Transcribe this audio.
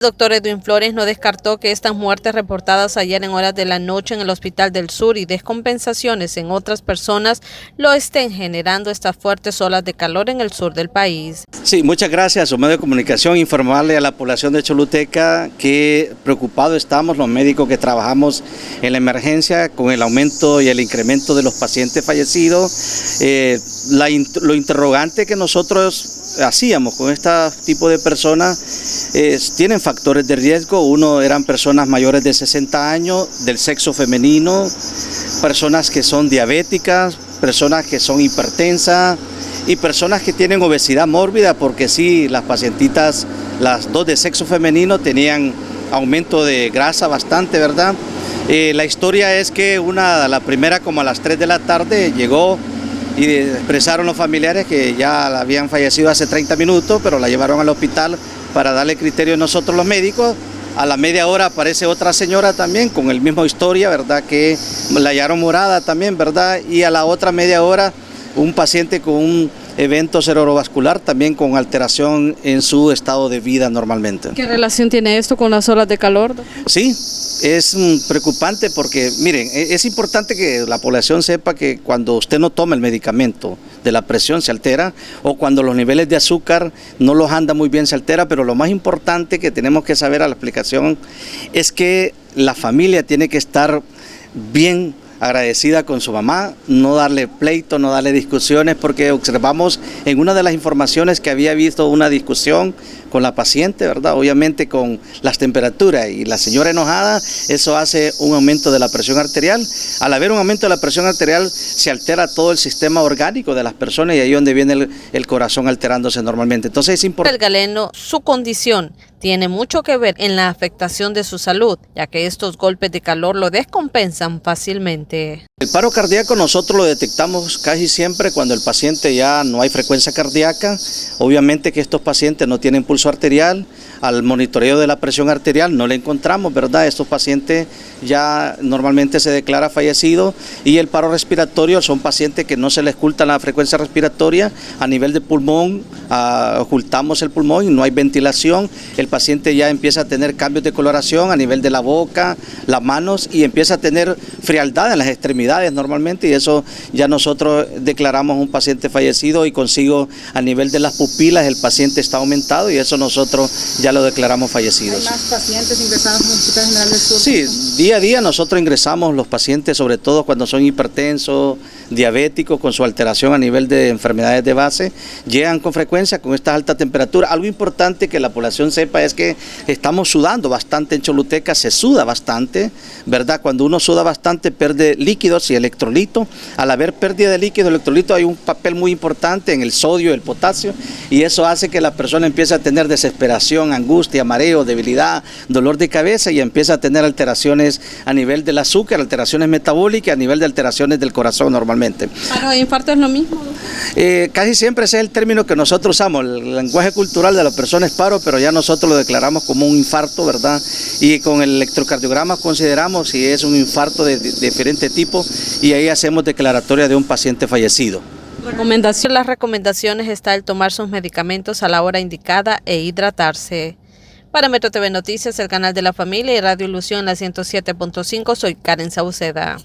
El doctor Edwin Flores no descartó que estas muertes reportadas ayer en horas de la noche en el Hospital del Sur y descompensaciones en otras personas lo estén generando estas fuertes olas de calor en el sur del país. Sí, muchas gracias a su medio de comunicación. Informarle a la población de Choluteca que preocupados estamos los médicos que trabajamos en la emergencia con el aumento y el incremento de los pacientes fallecidos. Lo interrogante que nosotros hacíamos con este tipo de personas tienen factores de riesgo. Uno, eran personas mayores de 60 años, del sexo femenino, personas que son diabéticas, personas que son hipertensas y personas que tienen obesidad mórbida, porque sí, las pacientitas, las dos de sexo femenino tenían aumento de grasa bastante, ¿verdad? La historia es que la primera como a las 3 de la tarde llegó y expresaron los familiares que ya habían fallecido hace 30 minutos, pero la llevaron al hospital para darle criterio a nosotros los médicos. A la media hora aparece otra señora también con el mismo historia, ¿verdad? Que la hallaron morada también, ¿verdad? Y a la otra media hora un paciente con un evento cerebrovascular también con alteración en su estado de vida normalmente. ¿Qué relación tiene esto con las olas de calor? Sí, es preocupante porque, miren, es importante que la población sepa que cuando usted no toma el medicamento de la presión se altera, o cuando los niveles de azúcar no los anda muy bien se altera, pero lo más importante que tenemos que saber a la explicación es que la familia tiene que estar bien agradecida con su mamá, no darle pleito, no darle discusiones, porque observamos en una de las informaciones que había visto una discusión con la paciente, ¿verdad? Obviamente con las temperaturas y la señora enojada, eso hace un aumento de la presión arterial. Al haber un aumento de la presión arterial se altera todo el sistema orgánico de las personas y ahí es donde viene el corazón alterándose normalmente. Entonces es importante. El galeno, su condición tiene mucho que ver en la afectación de su salud, ya que estos golpes de calor lo descompensan fácilmente. El paro cardíaco nosotros lo detectamos casi siempre cuando el paciente ya no hay frecuencia cardíaca. Obviamente que estos pacientes no tienen pulso arterial, al monitoreo de la presión arterial no le encontramos, ¿verdad? Estos pacientes ya normalmente se declara fallecido, y el paro respiratorio son pacientes que no se les oculta la frecuencia respiratoria a nivel de pulmón, ocultamos el pulmón y no hay ventilación. El paciente ya empieza a tener cambios de coloración a nivel de la boca, las manos, y empieza a tener frialdad en las extremidades normalmente, y eso ya nosotros declaramos un paciente fallecido, y consigo a nivel de las pupilas el paciente está aumentado y eso nosotros ya lo declaramos fallecidos. ¿Hay más pacientes ingresados en el Hospital General del Sur? Sí, día a día nosotros ingresamos los pacientes, sobre todo cuando son hipertensos, diabéticos, con su alteración a nivel de enfermedades de base, llegan con frecuencia con estas altas temperaturas. Algo importante que la población sepa es que estamos sudando bastante en Choluteca, se suda bastante, ¿verdad? Cuando uno suda bastante pierde líquidos y electrolitos. Al haber pérdida de líquidos y electrolitos hay un papel muy importante en el sodio y el potasio, y eso hace que la persona empiece a tener desesperación, angustia, mareo, debilidad, dolor de cabeza, y empieza a tener alteraciones a nivel del azúcar, alteraciones metabólicas, a nivel de alteraciones del corazón normalmente. ¿Para el infarto es lo mismo? Casi siempre ese es el término que nosotros usamos, el lenguaje cultural de la persona es paro, pero ya nosotros lo declaramos como un infarto, ¿verdad? Y con el electrocardiograma consideramos si es un infarto de diferente tipo, y ahí hacemos declaratoria de un paciente fallecido. Las recomendaciones está el tomar sus medicamentos a la hora indicada e hidratarse. Para Metro TV Noticias, el canal de la familia y Radio Ilusión, la 107.5, soy Karen Sauceda.